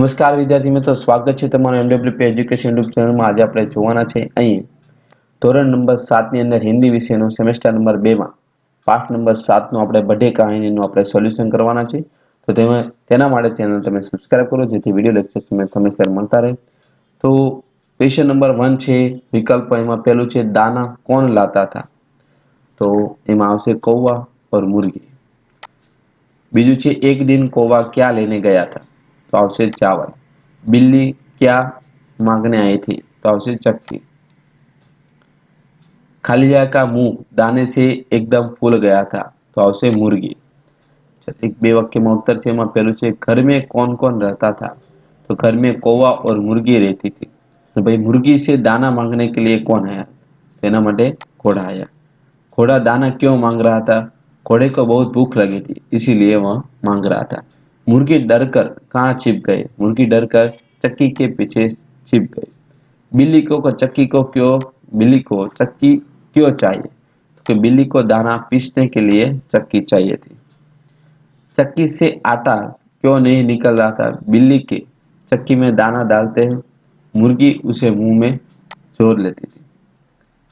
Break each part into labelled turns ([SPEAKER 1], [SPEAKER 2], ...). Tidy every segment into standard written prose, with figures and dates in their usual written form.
[SPEAKER 1] નમસ્કાર વિદ્યાર્થી મિત્રો, સ્વાગત છે તમારું એમડબ્લ્યુપી એજ્યુકેશન યુટ્યુબ ચેનલમાં। આજે આપણે જોવાના છે અહીં ધોરણ નંબર 7 ની અંદર હિન્દી વિષયનો સેમેસ્ટર નંબર 2 માં પાઠ નંબર 7 નો આપણે બઢે કહાનીનું આપણે સોલ્યુશન કરવાના છે। તો તેના માટે ચેનલ તમે સબસ્ક્રાઇબ કરો જેથી વિડિયો લેક્ચર તમે સમયસર મળતા રહે। તો ક્વેશ્ચન નંબર 1 છે, વિકલ્પ એમાં પહેલું છે દાना કોણ લાતા था, તો એમાં આવશે કૌવા और मुर्गी। બીજું છે એક दिन कौवा क्या लेने गया था, तो आवश्यक चावल। बिल्ली क्या मांगने आई थी, तो आवश्यक चक्की। खालिया का मुंह दाने से एकदम फूल गया था, तो आवश्यक मुर्गी। एक बे वाक्य में उत्तर છે એમાં પહેલું છે घर में कौन कौन रहता था, तो घर में कौवा और मुर्गी रहती थी। तो भाई मुर्गी से दाना मांगने के लिए कौन आया, તેના માટે घोड़ा आया। घोड़ा दाना क्यों मांग रहा था, घोड़े को बहुत भूख लगी थी इसीलिए वह मांग रहा था। मुर्गी डरकर कहाँ छिप गए, मुर्गी डरकर चक्की के पीछे छिप गई। बिल्ली को चक्की क्यों चाहिए, तो बिल्ली को दाना पीसने के लिए चक्की चाहिए थी। चक्की से आटा क्यों नहीं निकल रहा था, बिल्ली के चक्की में दाना डालते हैं मुर्गी उसे मुंह में जोर लेती थी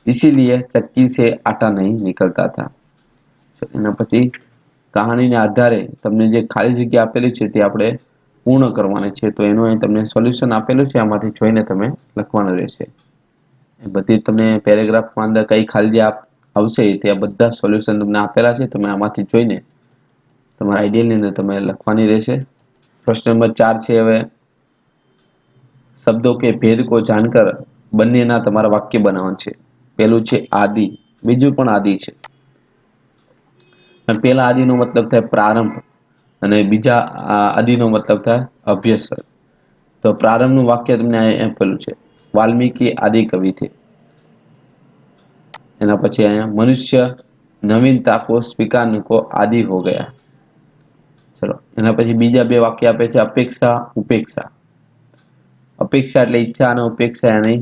[SPEAKER 1] इसीलिए चक्की से आटा नहीं निकलता था। એના પછી કહાનીના આધારે તમને જે ખાલી જગ્યા આપેલી છે તે આપણે પૂર્ણ કરવાની છે। તો એનું અહીં તમને સોલ્યુશન આપેલું છે, આમાંથી જોઈને તમે લખવાનું રહેશે। બધી તમને પેરેગ્રાફમાં અંદર કઈ ખાલી જગ્યા આવશે તે આ બધા સોલ્યુશન તમને આપેલા છે, તમે આમાંથી જોઈને તમારા આઈડિયાની અંદર તમે લખવાની રહેશે। પ્રશ્ન નંબર 4 છે, હવે શબ્દો કે ભેદ को जानकर બંનેના તમારા વાક્ય બનાવવાનું છે। પહેલું છે આદિ, બીજું પણ આદિ છે। પહેલા આદિનો મતલબ થાય પ્રારંભ અને બીજા આદિનો મતલબ થાય અભ્યસર। તો પ્રારંભનું વાક્ય તમને આપેલું છે, વાલ્મીકि आदि कवि थे। એના પછી અહીંયા મનુષ્ય નવીનતા को स्वीकारने को आदि हो गया। चलो એના પછી બીજા બે વાક્ય આપે છે અપેક્ષા ઉપેક્ષા। અપેક્ષા એટલે ઈચ્છા અને ઉપેક્ષા એની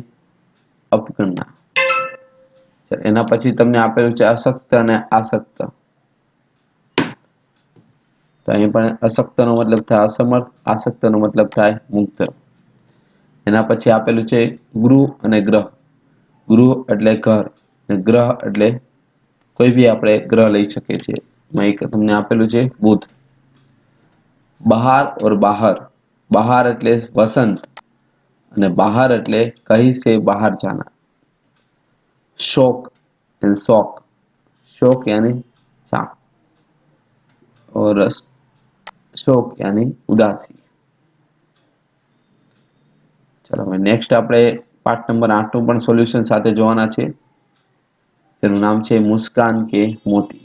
[SPEAKER 1] અવગણના। એના પછી તમને આપેલું છે અશક્ત અને આસક્ત। તો અહીં પણ અશક્તનો મતલબ થાય અસમર્થ, આસક્તનો મતલબ થાય મુક્ત। એના પછી આપેલું છે ગૃહ અને ગ્રહ। ગૃહ એટલે ઘર, ગ્રહ એટલે કોઈ બી આપણે ગ્રહ લઈ શકીએ છીએ। એક તમને આપેલું છે બુધ। બહાર और बाहर, બહાર એટલે વસંત અને બહાર એટલે કहीं से बाहर जाना। शोक एंड शौक, शोक यानी चाक और शोक यानी उदासी। चलो હવે નેક્સ્ટ આપણે પાઠ નંબર 8 નું પણ સોલ્યુશન સાથે જોવાના છે, તેનું નામ છે મુસ્કાન કે મોતી।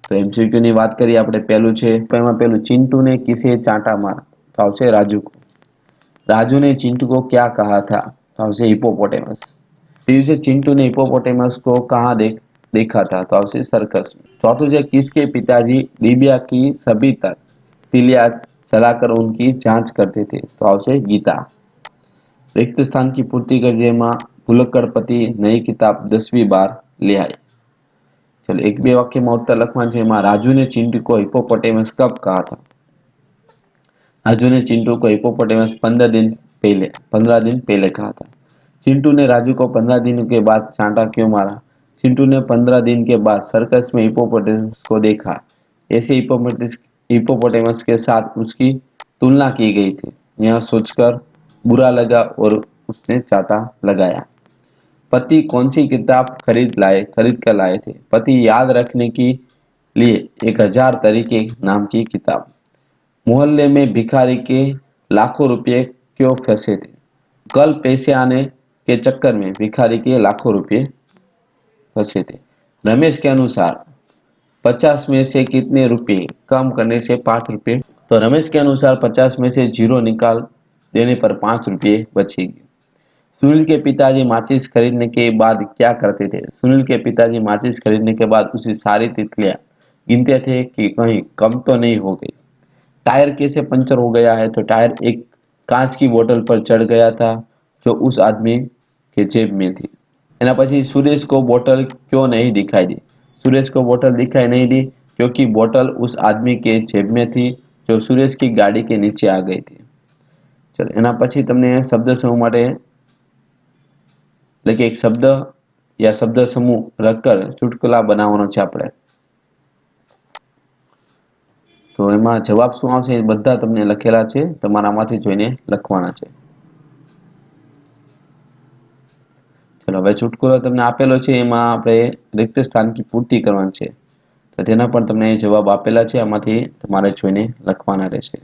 [SPEAKER 1] તો એમસીક્યુ ની વાત કરીએ આપણે। પહેલું છે એમાં પહેલું चिंटू ने किसे चांटा मारा, तो આવશે राजू को। राजू ने चिंटू को क्या कहा था, तो આવશે हिपोपोटेमस। तीसरे से चिंटू ने हिपोपोटेमस को कहाँ देखा था, तो આવશે सर्कस में। चौथों से किसके पिताजी दिव्या की सभी तीलियां चलाकर उनकी जांच करते थे, तो આવશે गीता। रिक्त स्थान की पूर्ति करने में भुलक्कड़ पति नई किताब 10वीं बार ले आए। चलो एक बे वाक्य में उत्तर लखवान है। राजू ने चिंटू को हिपोपोटेमस कब कहा था, राजू ने चिंटू को हिपोपोटेमस 15 दिन पहले कहा था। चिंटू ने राजू को 15 दिन के बाद चांटा क्यों मारा, चिंटू ने 15 दिन के बाद सर्कस में हिपोपोटेमस को देखा, ऐसे हिपोपोटेमस के साथ उसकी तुलना की गई थी। यह सोचकर बुरा लगा और उसने चांटा लगाया। पति कौन सी किताब खरीद कर लाए थे, पति याद रखने के लिए 1000 तरीके नाम की किताब। मोहल्ले में भिखारी के लाखों रुपए क्यों फंसे थे, कल पैसे आने के चक्कर में भिखारी के लाखों रुपए फंसे थे। रमेश के अनुसार 50 में से कितने रुपए कम करने से 5 रुपए, तो रमेश के अनुसार 50 में से 0 निकाल देने पर 5 रुपए बचेगी। सुनील के पिताजी माचिस खरीदने के बाद क्या करते थे, सुनील के पिताजी माचिस खरीदने के बाद उसी सारी तितलियां गिनते थे कि कहीं कम तो नहीं हो गई। टायर कैसे पंचर हो गया है, तो टायर एक कांच की बोतल पर चढ़ गया था जो उस आदमी के जेब में थी। एना પછી सुरेश को बोतल क्यों नहीं दिखाई दी, सुरेश को बोतल दिखाई नहीं दी क्योंकि बोतल उस आदमी के जेब में थी जो सुरेश की गाड़ी के नीचे आ गई थी। चलो एना पछी तमने शब्द समूह माटे એટલે કે એક શબ્દ યા શબ્દ સમૂહ રચકર ચુટકલા બનાવવાનો છે આપણે। તો એમાં જવાબ શું આવશે એ બધા તમને લખેલા છે, તમારામાંથી જોઈને લખવાના છે। ચલો હવે ચુટકુલો તમને આપેલો છે, એમાં આપણે રિક્ત સ્થાનની પૂર્તિ કરવાની છે, તો તેના પણ તમને જવાબ આપેલા છે, આમાંથી તમારે જોઈને લખવાના રહેશે।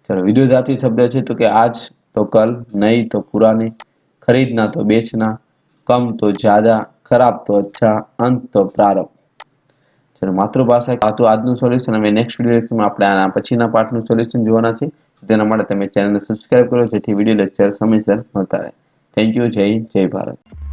[SPEAKER 1] चलो विरोधार्थी शब्द है तो कि आज तो कल, नहीं तो पुराने, खरीदना तो बेचना, कम तो ज्यादा, खराब तो अच्छा, अंत तो प्रारंभ। चलो मातृभाषा आ तो आजનું સોલ્યુશન। હવે નેક્સ્ટ વિડિયો લેક્ચરમાં આપણે આના પછીના પાર્ટનું સોલ્યુશન જોવાના છે। તેના માટે તમે ચેનલને સબસ્ક્રાઇબ કરો જેથી વિડિયો લેક્ચર સમયસર મળતા રહે। Thank you. જય ભારત।